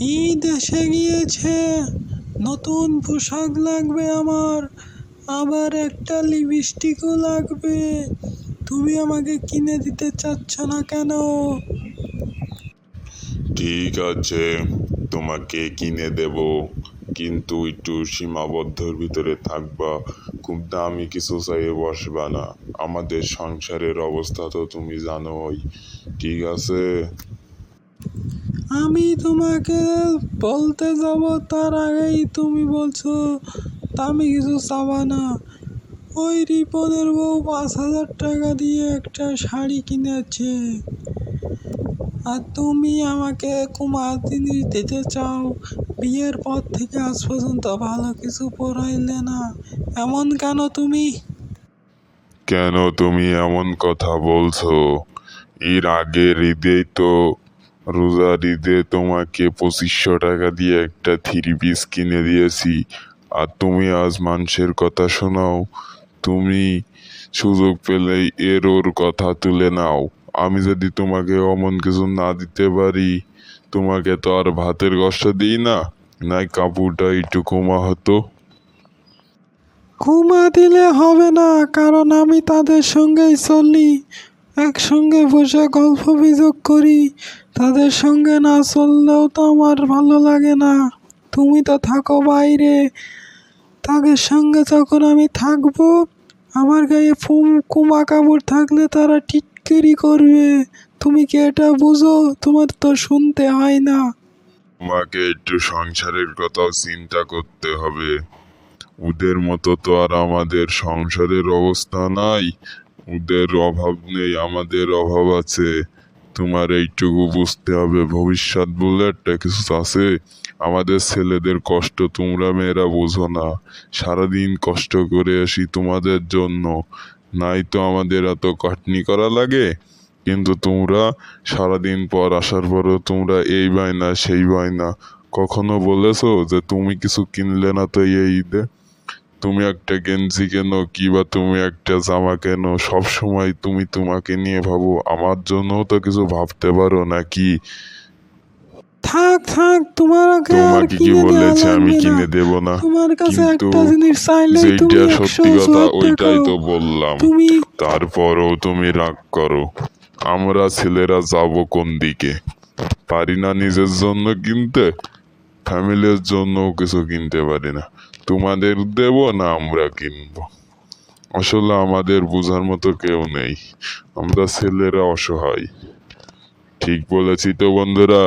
ঈদ এসে গিয়েছে, নতুন পোশাক লাগবে আমার, আবার একটা লিপস্টিকও লাগবে। তুমি আমাকে কিনে দিতে চাচ্ছ না কেন? ঠিক আছে, তোমাকে কিনে দেব, কিন্তু একটু সীমাবদ্ধর ভিতরে থাকবা। খুব দামি কিছু চাইয়ে বসবা না, আমাদের সংসারের অবস্থা তো তুমি জানোই। ঠিক আছে? আমি তোমাকে বলতে যাব তার আগেই তুমি বলছো দামি কিছু চাবা না। ওই রিপনের বউ 5,000 টাকা দিয়ে একটা শাড়ি কিনেছে, আর তুমি আমাকে কুমা জিনিস দিতে চাও। বিয়ের পর থেকে আজ পর্যন্ত ভালো কিছু পরাইলে না, এমন কেন তুমি? কেন তুমি এমন কথা বলছো? এর আগের ঈদেই তো, রোজার ঈদে তোমাকে 2500 টাকা দিয়ে একটা থ্রি পিস কিনে দিয়েছি, আর তুমি আজ মানুষের কথা শোনাও। তুমি সুযোগ পেলেই এর ওর কথা তুলে নাও। আমি যদি তোমাকে অমন কিছু না দিতে পারি, তোমাকে তো আর ভাতের কষ্ট দিই না, নাই কাপড়টা একটু কমা হতো। কুমা দিলে হবে না, কারণ আমি তাদের সঙ্গেই চলি, একসঙ্গে বসে গল্প গুজব করি। তাদের সঙ্গে না চললেও তো আমার ভালো লাগে না। তুমি তো থাকো বাইরে, তাদের সঙ্গে যখন আমি থাকবো, আমার গায়ে কুমা কাপড় থাকলে তারা টিটকারি করবে। তুমি কি এটা বুঝো? তোমার তো শুনতে হয় না। তোমাকে একটু সংসারের কথাও চিন্তা করতে হবে। ওদের মতো তো আর আমাদের সংসারের অবস্থা নাই। ওদের অভাব নেই, আমাদের অভাব আছে। তোমার এইটুকু বুঝতে হবে, ভবিষ্যৎ বলে একটা কিছু আছে। আমাদের ছেলেদের কষ্ট তোমরা মেয়েরা বোঝো না। সারাদিন কষ্ট করে আসি তোমাদের জন্য, নাই তো আমাদের এত খাটনি করা লাগে। কিন্তু তোমরা সারাদিন পর আসার পরও তোমরা এই বায়না সেই বায়না। কখনো বলেছো যে তুমি কিছু কিনলে না তো এই ঈদে? তুমি একটা গেঞ্জি কেনো, কিবা তুমি একটা জামা কেনো, সব সময় তুমি তোমাকে নিয়ে ভাবো, আমার জন্যও তো কিছু ভাবতে পারো নাকি? থাক থাক, তোমাকে আর তোমাকে কি কিনে দেওয়া বলেছে আমি লাগবে না। কিনে দেব না? তোমার কাছে কিন্তু একটা জিনিস চাইলেই তুমি যেইটা 100 সত্যি কথা অজুহাত ওইটাই দেখাও। তো বললাম। তুমি তারপরও তুমি রাগ করো। আমরা ছেলেরা যাব কোন দিকে? পারি না নিজের জন্য কিনতে, ফ্যামিলির জন্যও কিছু কিনতে পারি না। তোমাদের দেব না আমরা কিনবো? আসলে আমাদের বোঝার মতো কেউ নেই, আমরা ছেলেরা অসহায়। ঠিক বলেছি তো বন্ধুরা?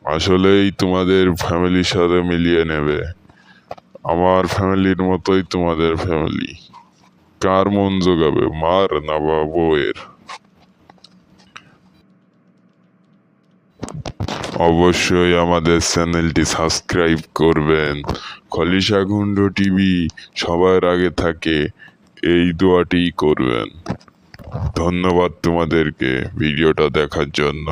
আসলেই তোমাদের ফ্যামিলির সাথে মিলিয়ে নেবে। আমার ফ্যামিলির মতোই তোমাদের ফ্যামিলি। কার মন জোগাবে, মার না বা বউয়ের? অবশ্যই আমাদের চ্যানেলটি সাবস্ক্রাইব করবেন। খলিশা গুন্ডু টিভি সবার আগে থাকে, এই দোয়াটি করবেন। ধন্যবাদ তোমাদেরকে ভিডিওটা দেখার জন্য।